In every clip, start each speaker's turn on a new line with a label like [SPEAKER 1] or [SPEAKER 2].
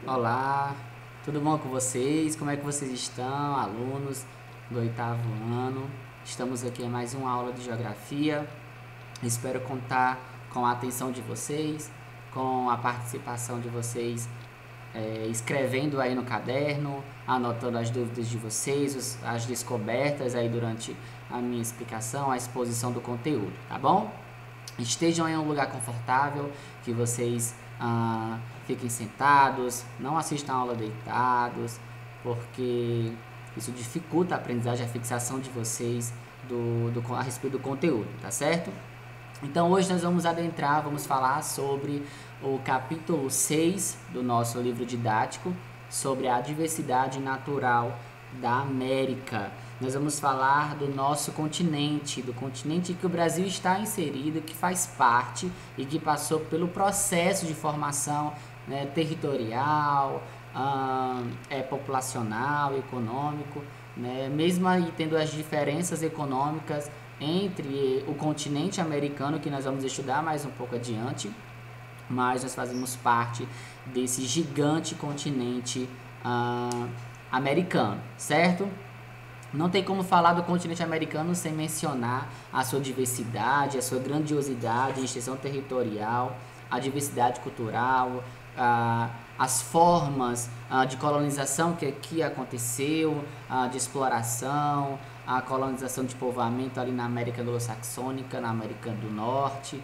[SPEAKER 1] Olá, tudo bom com vocês? Como é que vocês estão, alunos do oitavo ano? Estamos aqui em mais uma aula de geografia. Espero contar com a atenção de vocês, com a participação de vocês, escrevendo aí no caderno, anotando as dúvidas de vocês, as descobertas aí durante a minha explicação, a exposição do conteúdo, tá bom? Estejam em um lugar confortável, que vocês fiquem sentados, não assistam a aula deitados, porque isso dificulta a aprendizagem, a fixação de vocês a respeito do conteúdo, tá certo? Então hoje nós vamos adentrar, vamos falar sobre o capítulo 6 do nosso livro didático, sobre a diversidade natural da América. Nós vamos falar do nosso continente, do continente que o Brasil está inserido, que faz parte e que passou pelo processo de formação, né, territorial, populacional, econômico, né, mesmo aí tendo as diferenças econômicas entre o continente americano, que nós vamos estudar mais um pouco adiante, mas nós fazemos parte desse gigante continente americano, certo? Não tem como falar do continente americano sem mencionar a sua diversidade, a sua grandiosidade, a extensão territorial, a diversidade cultural, as formas de colonização que aqui aconteceu, de exploração, a colonização de povoamento ali na América Anglo-Saxônica, na América do Norte,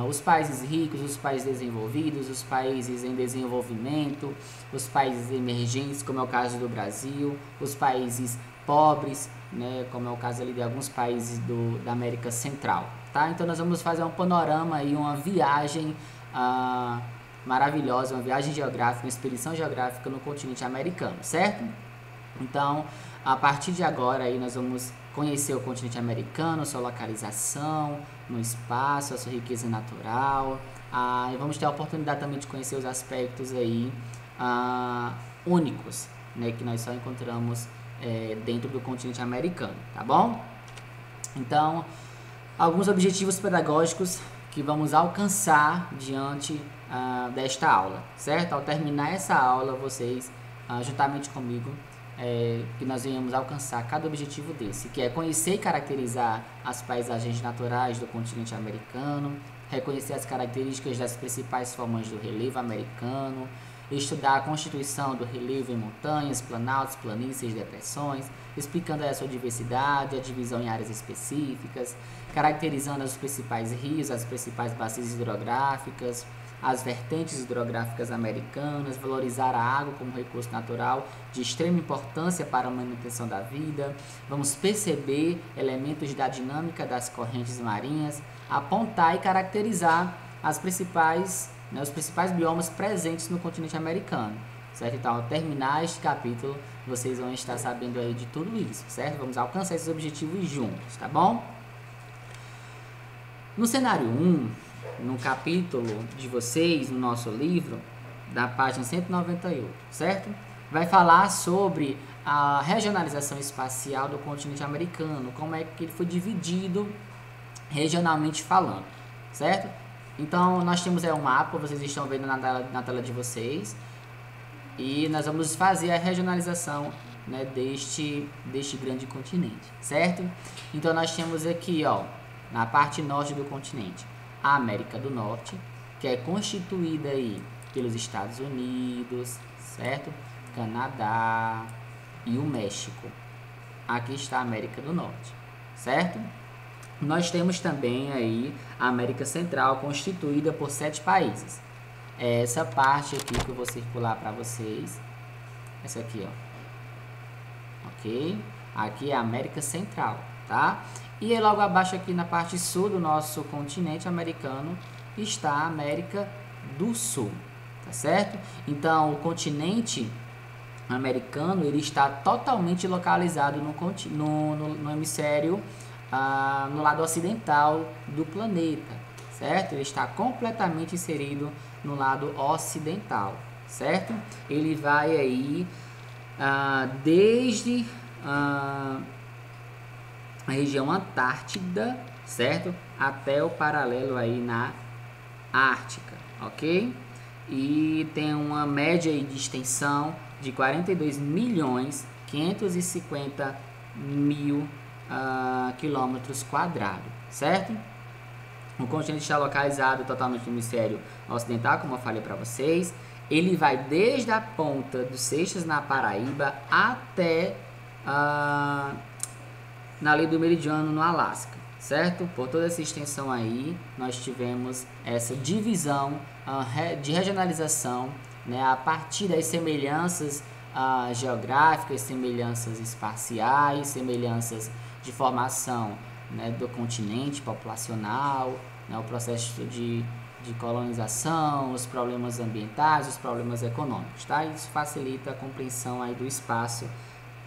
[SPEAKER 1] os países ricos, os países desenvolvidos, os países em desenvolvimento, os países emergentes, como é o caso do Brasil, os países pobres, né, como é o caso ali de alguns países da América Central, tá? Então nós vamos fazer um panorama e uma viagem maravilhosa, uma viagem geográfica, uma expedição geográfica no continente americano, certo? Então, a partir de agora aí nós vamos conhecer o continente americano, sua localização no espaço, a sua riqueza natural, e vamos ter a oportunidade também de conhecer os aspectos aí únicos, né, que nós só encontramos dentro do continente americano, tá bom? Então, alguns objetivos pedagógicos que vamos alcançar diante desta aula, certo? Ao terminar essa aula, vocês, juntamente comigo, que nós venhamos alcançar cada objetivo desse, que é conhecer e caracterizar as paisagens naturais do continente americano, reconhecer as características das principais formas do relevo americano, estudar a constituição do relevo em montanhas, planaltos, planícies, depressões, explicando a sua diversidade, a divisão em áreas específicas, caracterizando os principais rios, as principais bacias hidrográficas, as vertentes hidrográficas americanas, valorizar a água como recurso natural de extrema importância para a manutenção da vida. Vamos perceber elementos da dinâmica das correntes marinhas, apontar e caracterizar os principais biomas presentes no continente americano, certo? Então, ao terminar este capítulo, vocês vão estar sabendo aí de tudo isso, certo? Vamos alcançar esses objetivos juntos, tá bom? No cenário 1, no capítulo de vocês, no nosso livro, da página 198, certo? Vai falar sobre a regionalização espacial do continente americano, como é que ele foi dividido regionalmente falando, certo? Então, nós temos um mapa, vocês estão vendo na tela de vocês, e nós vamos fazer a regionalização, né, deste grande continente, certo? Então, nós temos aqui, ó, na parte norte do continente, a América do Norte, que é constituída aí pelos Estados Unidos, certo? Canadá e o México. Aqui está a América do Norte, certo? Nós temos também aí a América Central, constituída por 7 países. Essa parte aqui que eu vou circular para vocês, essa aqui, ó, ok? Aqui é a América Central, tá? E aí, logo abaixo aqui na parte sul do nosso continente americano está a América do Sul, tá certo? Então, o continente americano ele está totalmente localizado no hemisfério, no lado ocidental do planeta, certo? Ele está completamente inserido no lado ocidental, certo? Ele vai aí desde a região Antártida, certo? Até o paralelo aí na Ártica, ok? e tem uma média aí de extensão de 42.550.000 quilômetros quadrados, certo? O continente está localizado totalmente no hemisfério ocidental, como eu falei para vocês. Ele vai desde a ponta dos Seixas, na Paraíba, até na linha do meridiano, no Alasca, certo? Por toda essa extensão aí, nós tivemos essa divisão de regionalização, né, a partir das semelhanças geográficas, semelhanças espaciais, semelhanças de formação, né, do continente populacional, né, o processo de colonização, os problemas ambientais, os problemas econômicos, tá? Isso facilita a compreensão aí do espaço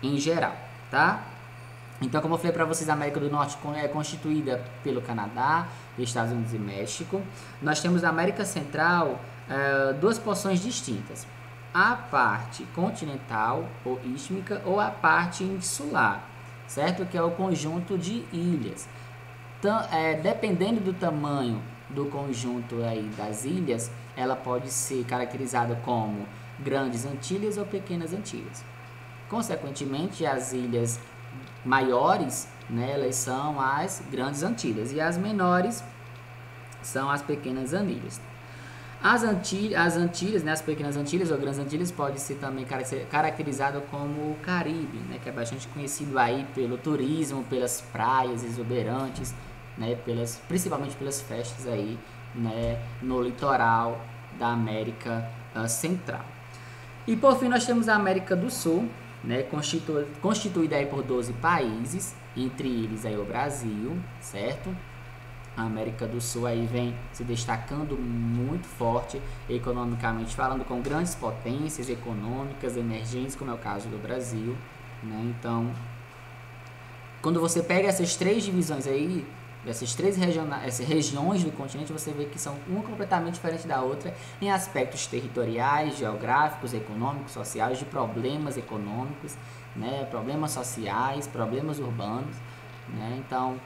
[SPEAKER 1] em geral, tá? Então, como eu falei para vocês, a América do Norte é constituída pelo Canadá, Estados Unidos e México. Nós temos na América Central duas porções distintas: a parte continental ou istmica ou a parte insular, certo? Que é o conjunto de ilhas. Dependendo do tamanho do conjunto aí das ilhas, ela pode ser caracterizada como Grandes Antilhas ou Pequenas Antilhas. Consequentemente, as ilhas maiores, né, elas são as Grandes Antilhas, e as menores são as Pequenas Antilhas. As Antilhas, né, as Pequenas Antilhas ou Grandes Antilhas, pode ser também caracterizado como o Caribe, né, que é bastante conhecido aí pelo turismo, pelas praias exuberantes, né, principalmente pelas festas aí, né, no litoral da América Central. E por fim nós temos a América do Sul, né, constituída aí por 12 países, entre eles aí o Brasil, certo? A América do Sul aí vem se destacando muito forte economicamente falando, com grandes potências econômicas emergentes, como é o caso do Brasil, né? Então, quando você pega essas três divisões aí, essas regiões do continente, você vê que são uma completamente diferente da outra em aspectos territoriais, geográficos, econômicos, sociais, de problemas econômicos, né, problemas sociais, problemas urbanos, né? Então,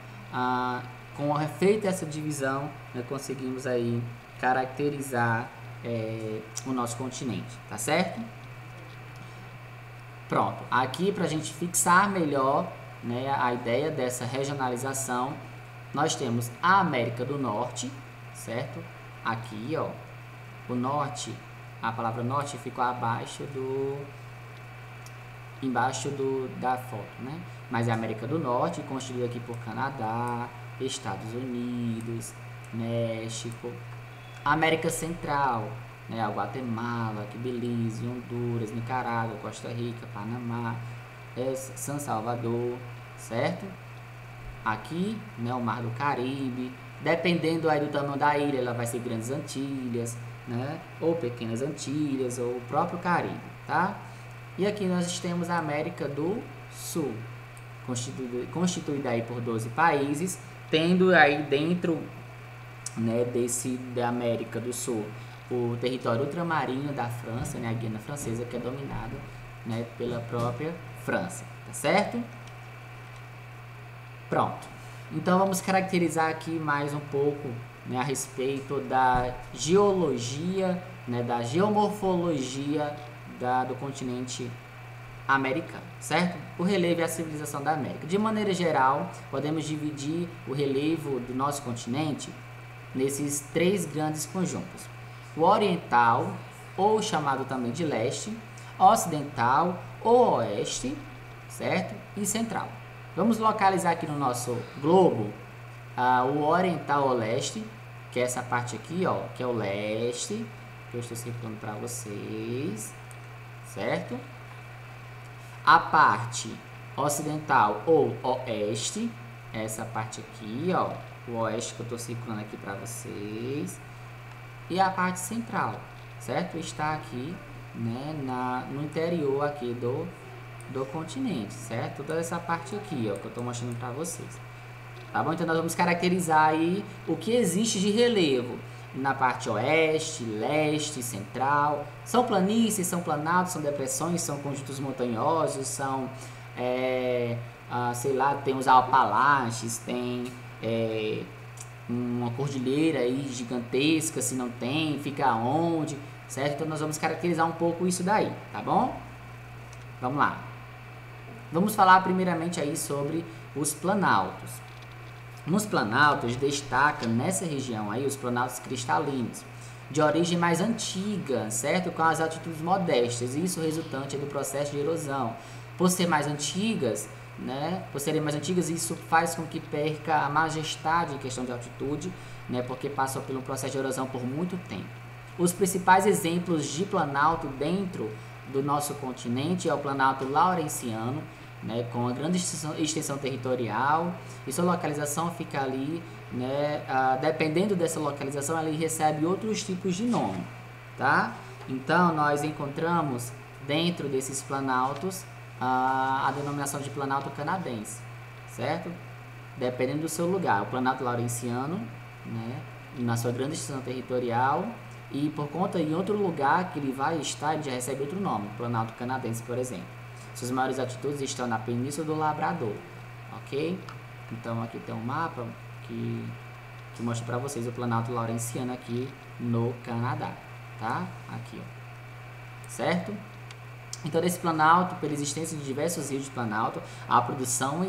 [SPEAKER 1] com feita essa divisão, nós conseguimos aí caracterizar o nosso continente, tá certo? Pronto, aqui para a gente fixar melhor, né, a ideia dessa regionalização, nós temos a América do Norte, certo? Aqui, ó, o norte, a palavra norte ficou embaixo da foto, né? Mas é a América do Norte, constituída aqui por Canadá, Estados Unidos, México. A América Central, né? A Guatemala, Belize, Honduras, Nicarágua, Costa Rica, Panamá, San Salvador, certo? Aqui, né, o Mar do Caribe, dependendo aí do tamanho da ilha, ela vai ser Grandes Antilhas, né, ou Pequenas Antilhas, ou o próprio Caribe, tá? E aqui nós temos a América do Sul, constituída aí por 12 países, tendo aí dentro, né, da América do Sul o território ultramarino da França, né, a Guiana Francesa, que é dominada, né, pela própria França, tá certo? Pronto, então vamos caracterizar aqui mais um pouco, né, a respeito da geologia, né, da geomorfologia do continente americano, certo? O relevo e a civilização da América. De maneira geral, podemos dividir o relevo do nosso continente nesses três grandes conjuntos: o oriental, ou chamado também de leste, ocidental ou oeste, certo? E central. Vamos localizar aqui no nosso globo o oriental ou leste, que é essa parte aqui, ó, que é o leste, que eu estou circulando para vocês, certo? A parte ocidental ou oeste, essa parte aqui, ó, o oeste que eu estou circulando aqui para vocês. E a parte central, certo? Está aqui, né, no interior aqui do continente, certo? Toda essa parte aqui, ó, que eu estou mostrando para vocês. Tá bom? Então nós vamos caracterizar aí o que existe de relevo na parte oeste, leste, central. São planícies, são planaltos, são depressões, são conjuntos montanhosos, são, sei lá, tem os Apalaches, tem uma cordilheira aí gigantesca, se não tem, fica onde. certo? Então nós vamos caracterizar um pouco isso daí, tá bom? Vamos lá. Vamos falar primeiramente aí sobre os planaltos. Nos planaltos destaca nessa região aí os planaltos cristalinos, de origem mais antiga, certo? Com as altitudes modestas, isso resultante do processo de erosão. Por ser mais antigas, né? Por serem mais antigas, isso faz com que perca a majestade em questão de altitude, né? Porque passam por um processo de erosão por muito tempo. Os principais exemplos de planalto dentro do nosso continente é o planalto laurenciano, né, com uma grande extensão territorial, e sua localização fica ali, né, dependendo dessa localização, ele recebe outros tipos de nome, tá? Então, nós encontramos dentro desses planaltos a denominação de planalto canadense, certo? Dependendo do seu lugar, o planalto laurenciano, né, na sua grande extensão territorial, e por conta em outro lugar que ele vai estar, ele já recebe outro nome, o planalto canadense, por exemplo. Suas maiores altitudes estão na Península do Labrador, ok? Então aqui tem um mapa que mostra para vocês o planalto laurenciano aqui no Canadá, tá? Aqui, ó. Certo? Então nesse planalto, pela existência de diversos rios de planalto, a produção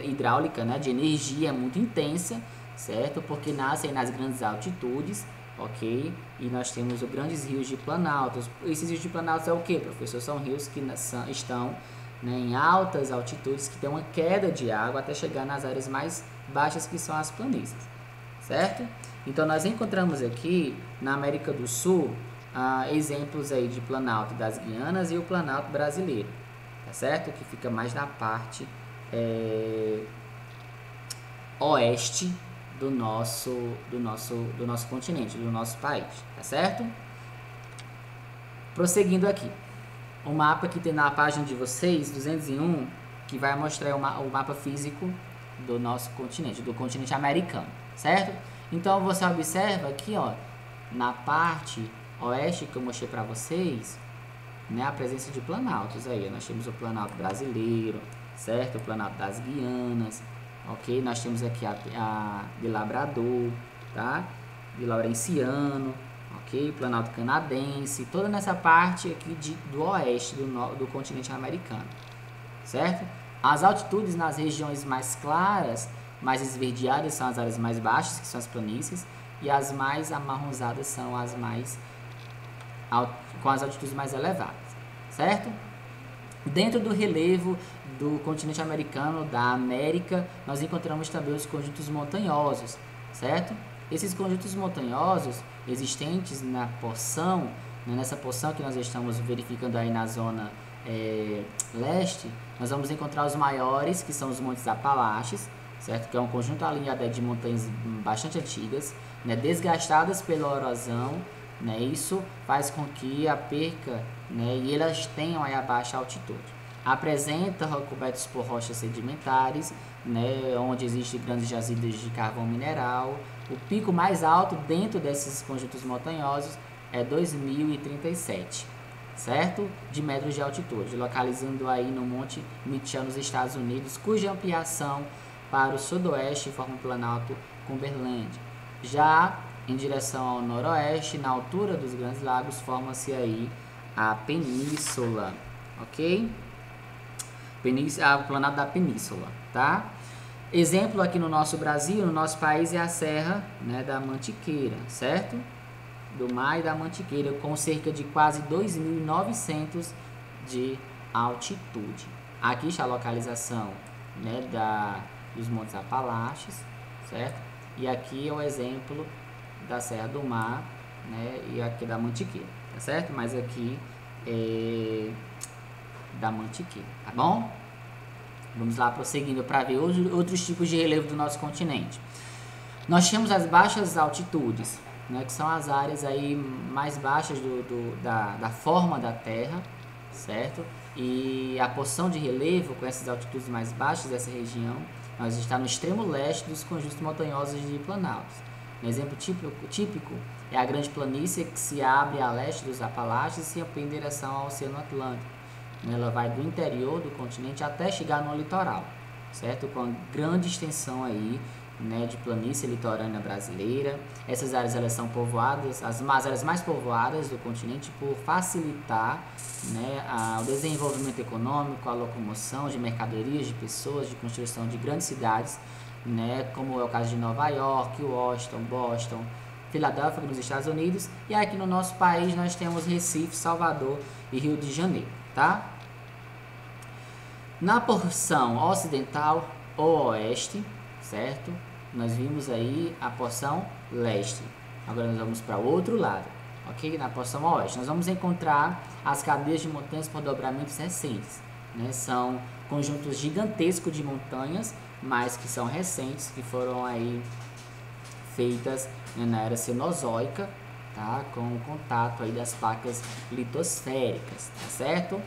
[SPEAKER 1] hidráulica, né, de energia é muito intensa, certo? Porque nascem nas grandes altitudes, ok? E nós temos os grandes rios de planaltos. Esses rios de planaltos é o que, professor? São rios que estão, né, em altas altitudes, que tem uma queda de água até chegar nas áreas mais baixas, que são as planícies, certo? Então nós encontramos aqui na América do Sul exemplos aí de planalto das Guianas e o planalto brasileiro, tá certo? Que fica mais na parte oeste do nosso continente, do nosso país, tá certo? Prosseguindo aqui, o mapa que tem na página de vocês, 201, que vai mostrar o mapa físico do nosso continente, do continente americano, certo? Então você observa aqui, ó, na parte oeste que eu mostrei para vocês, né, a presença de planaltos aí. Nós temos o planalto brasileiro, certo? O planalto das Guianas, ok? Nós temos aqui a de Labrador, tá? De Laurenciano, ok? Planalto canadense, toda nessa parte aqui do oeste do continente americano, certo? As altitudes nas regiões mais claras, mais esverdeadas, são as áreas mais baixas, que são as planícies, e as mais amarronzadas são as mais com as altitudes mais elevadas, certo? Dentro do relevo do continente americano, da América, nós encontramos também os conjuntos montanhosos, certo? Esses conjuntos montanhosos existentes na porção, né, nessa porção que nós estamos verificando aí na zona leste, nós vamos encontrar os maiores, que são os Montes Apalaches, certo? Que é um conjunto alinhado de montanhas bastante antigas, né, desgastadas pela erosão, né? Isso faz com que a perca, né, e elas tenham aí a baixa altitude. Apresenta recobertos por rochas sedimentares, né, onde existem grandes jazidas de carvão mineral. O pico mais alto dentro desses conjuntos montanhosos é 2037, certo? De metros de altitude, localizando aí no Monte Mitchell, nos Estados Unidos, cuja ampliação para o sudoeste forma o planalto Cumberland. Já em direção ao noroeste, na altura dos Grandes Lagos, forma-se aí a península, ok? O planalto da península, tá? Exemplo aqui no nosso Brasil, no nosso país, é a Serra, né, da Mantiqueira, certo? Do Mar e da Mantiqueira, com cerca de quase 2.900 de altitude. Aqui está a localização, né, dos Montes Apalaches, certo? E aqui é o exemplo da Serra do Mar, né, e aqui da Mantiqueira, tá certo? Mas aqui é da Mantiqueira, tá bom? Vamos lá prosseguindo para ver outros tipos de relevo do nosso continente. Nós temos as baixas altitudes, né, que são as áreas aí mais baixas da forma da Terra, certo? E a porção de relevo com essas altitudes mais baixas dessa região, nós está no extremo leste dos conjuntos montanhosos de planaltos. Um exemplo típico é a grande planície que se abre a leste dos Apalaches e se amplia em direção ao Oceano Atlântico. Ela vai do interior do continente até chegar no litoral, certo? Com grande extensão aí, né, de planície litorânea brasileira. Essas áreas elas são povoadas, as áreas mais povoadas do continente, por facilitar, né, o desenvolvimento econômico, a locomoção de mercadorias, de pessoas, de construção de grandes cidades, né, como é o caso de Nova York, Washington, Boston, Filadélfia, nos Estados Unidos, e aqui no nosso país nós temos Recife, Salvador e Rio de Janeiro, tá? Na porção ocidental ou oeste, certo? Nós vimos aí a porção leste. Agora nós vamos para o outro lado, ok? Na porção oeste, nós vamos encontrar as cadeias de montanhas por dobramentos recentes, né? São conjuntos gigantescos de montanhas, mas que são recentes, que foram aí feitas, né, na era cenozoica, tá? Com o contato aí das placas litosféricas, tá certo?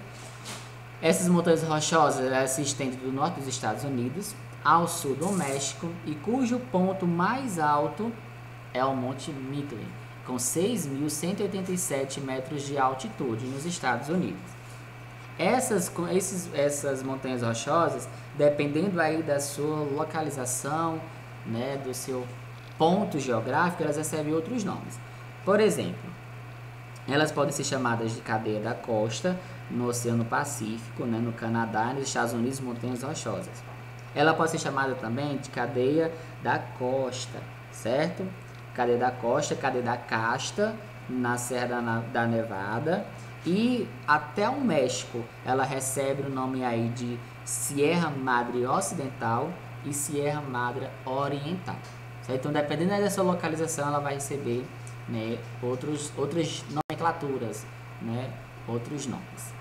[SPEAKER 1] Essas montanhas rochosas, elas se estendem do norte dos Estados Unidos ao sul do México, e cujo ponto mais alto é o Monte McKinley, com 6.187 metros de altitude nos Estados Unidos. Essas montanhas rochosas, dependendo aí da sua localização, né, do seu ponto geográfico, elas recebem outros nomes. Por exemplo, elas podem ser chamadas de cadeia da costa no Oceano Pacífico, né, no Canadá e nos Estados Unidos, montanhas rochosas. Ela pode ser chamada também de cadeia da costa, certo? Cadeia da costa, cadeia da casta, na Serra da Nevada, e até o México ela recebe o nome aí de Sierra Madre Ocidental e Sierra Madre Oriental, certo? Então, dependendo da sua localização, ela vai receber, né, outras nomenclaturas, né, outros nomes.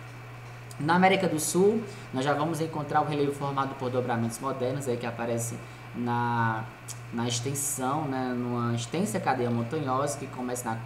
[SPEAKER 1] Na América do Sul, nós já vamos encontrar o relevo formado por dobramentos modernos, aí que aparece na extensão, né, numa extensa cadeia montanhosa que começa na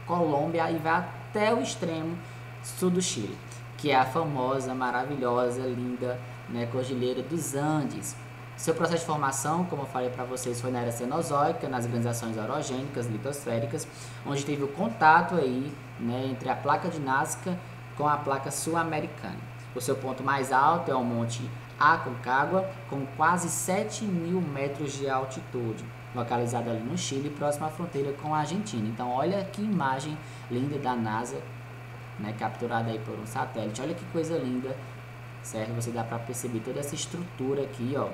[SPEAKER 1] Colômbia e vai até o extremo sul do Chile, que é a famosa, maravilhosa, linda, né, Cordilheira dos Andes. Seu processo de formação, como eu falei para vocês, foi na era cenozoica, nas grandes ações orogênicas, litosféricas, onde teve o contato aí, né, entre a placa de Nazca com a placa sul-americana. O seu ponto mais alto é o Monte Aconcagua, com quase 7.000 metros de altitude, localizado ali no Chile, próximo à fronteira com a Argentina. Então, olha que imagem linda da NASA, né, capturada aí por um satélite. Olha que coisa linda, certo? Você dá para perceber toda essa estrutura aqui, ó,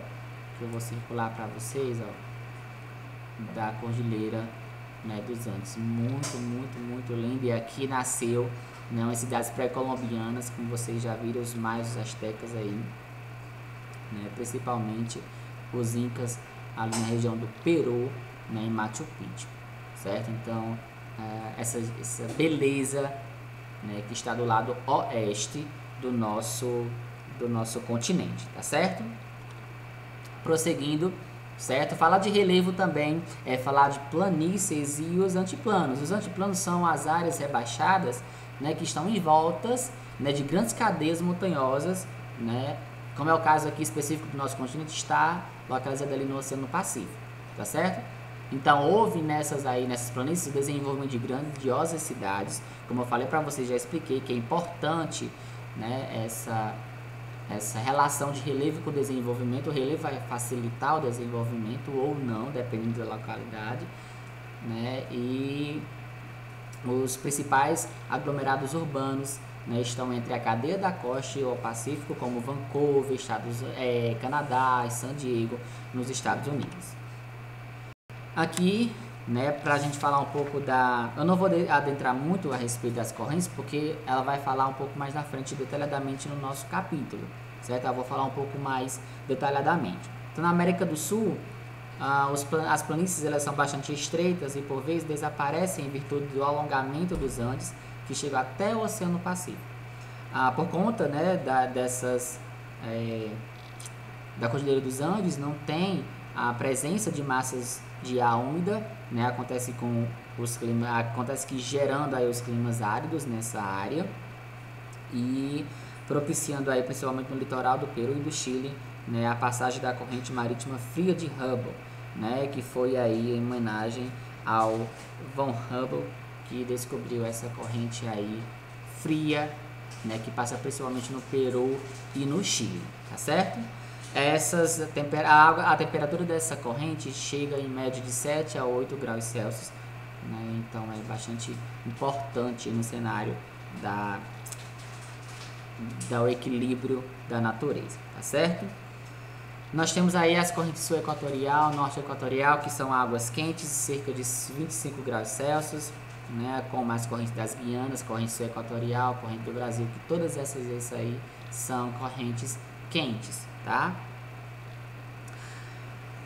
[SPEAKER 1] que eu vou circular para vocês, ó, da Cordilheira, né, dos Andes. Muito, muito, muito linda. E aqui nasceu, né, as cidades pré-colombianas, como vocês já viram, os maias, os astecas aí, né, principalmente os incas ali na região do Peru, né, em Machu Picchu, certo? Então, essa beleza, né, que está do lado oeste do nosso continente, tá certo? Prosseguindo, certo? Falar de relevo também é falar de planícies e os antiplanos. Os antiplanos são as áreas rebaixadas, né, que estão em voltas, né, de grandes cadeias montanhosas, né, como é o caso aqui específico do nosso continente, está localizado ali no Oceano Pacífico, tá certo? Então, houve nessas planícies o desenvolvimento de grandiosas cidades, como eu falei para vocês, já expliquei que é importante, né, essa relação de relevo com o desenvolvimento. O relevo vai facilitar o desenvolvimento ou não, dependendo da localidade, né, e os principais aglomerados urbanos, né, estão entre a cadeia da costa e o Pacífico, como Vancouver, Canadá e San Diego, nos Estados Unidos. Aqui, né, para a gente falar um pouco eu não vou adentrar muito a respeito das correntes, porque ela vai falar um pouco mais na frente detalhadamente no nosso capítulo, certo? Eu vou falar um pouco mais detalhadamente. Então, na América do Sul, as planícies elas são bastante estreitas e por vezes desaparecem em virtude do alongamento dos Andes, que chega até o Oceano Pacífico. Por conta, né, da Cordilheira dos Andes, não tem a presença de massas de ar úmida, né, acontece que gerando aí os climas áridos nessa área e propiciando aí, principalmente no litoral do Peru e do Chile, né, a passagem da corrente marítima fria de Hubble, né, que foi aí em homenagem ao von Hubble, que descobriu essa corrente aí fria, né, que passa principalmente no Peru e no Chile, tá certo? a temperatura dessa corrente chega em média de 7 a 8 graus Celsius, né? Então é bastante importante no cenário do equilíbrio da natureza, tá certo? Nós temos aí as correntes sul equatorial, norte equatorial, que são águas quentes, cerca de 25 graus Celsius, né? Como as correntes das Guianas, corrente sul equatorial, corrente do Brasil, que todas essas aí são correntes quentes, tá?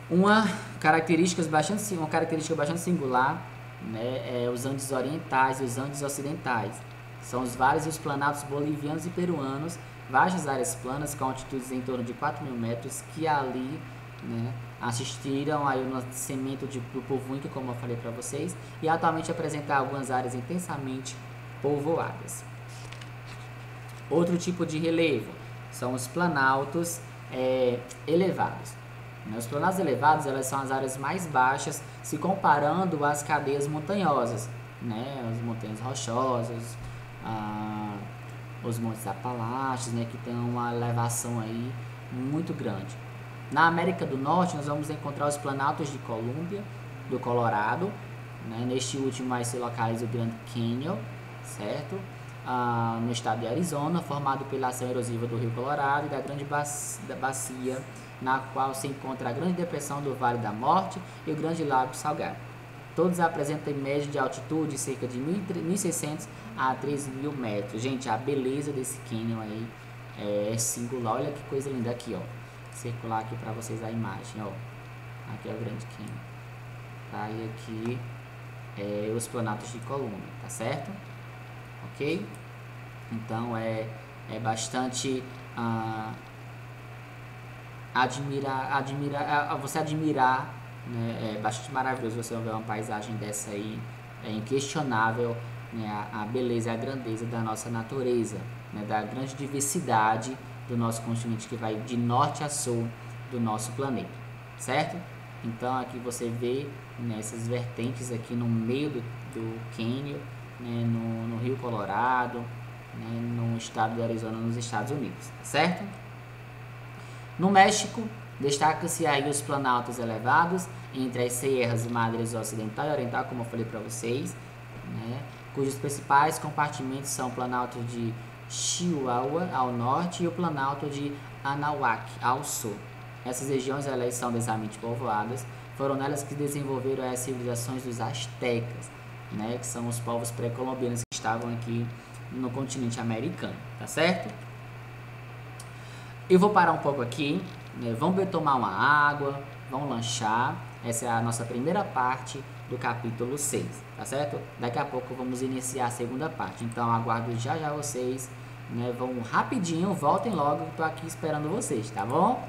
[SPEAKER 1] Uma característica bastante singular, né, é os Andes orientais e os Andes ocidentais. São os vales e os planaltos bolivianos e peruanos, vastas áreas planas com altitudes em torno de 4.000 metros, que ali, né, assistiram aí o nascimento do povo Inca, como eu falei para vocês, e atualmente apresentam algumas áreas intensamente povoadas. Outro tipo de relevo são os planaltos elevados. Os planaltos elevados, elas são as áreas mais baixas, se comparando às cadeias montanhosas, né? As montanhas rochosas, os montes Apalaches, né? Que tem uma elevação aí muito grande. Na América do Norte, nós vamos encontrar os planaltos de Colômbia, do Colorado, né? Neste último aí se localiza o Grand Canyon, certo? No estado de Arizona, formado pela ação erosiva do Rio Colorado e da grande bacia, na qual se encontra a Grande Depressão do Vale da Morte e o Grande Lago Salgado. Todos apresentam em média de altitude de cerca de 1.600 a 3.000 metros. Gente, a beleza desse canyon aí é singular. Olha que coisa linda aqui, ó. Vou circular aqui para vocês a imagem, ó. Aqui é o Grande Canyon. Tá? E aqui os planaltos de Colômbia, tá certo? Ok? Então é bastante você admirar, né? É bastante maravilhoso você ver uma paisagem dessa aí. É inquestionável, né, a beleza e a grandeza da nossa natureza, né, da grande diversidade do nosso continente, que vai de norte a sul do nosso planeta, certo? Então aqui você vê, né, essas vertentes aqui no meio do cânion, né, no Rio Colorado, né, no estado do Arizona, nos Estados Unidos, tá certo? No México, destaca-se aí os planaltos elevados entre as serras Madres Ocidental e Oriental, como eu falei para vocês, né, cujos principais compartimentos são o planalto de Chihuahua ao norte e o planalto de Anahuac ao sul. Essas regiões, elas são densamente povoadas, foram nelas que desenvolveram as civilizações dos astecas, né, que são os povos pré-colombianos que estavam aqui no continente americano, tá certo? Eu vou parar um pouco aqui, né? Vamos tomar uma água, vamos lanchar. Essa é a nossa primeira parte do capítulo 6, tá certo? Daqui a pouco vamos iniciar a segunda parte, então aguardo já vocês, né? Vão rapidinho, voltem logo, que eu tô aqui esperando vocês, tá bom?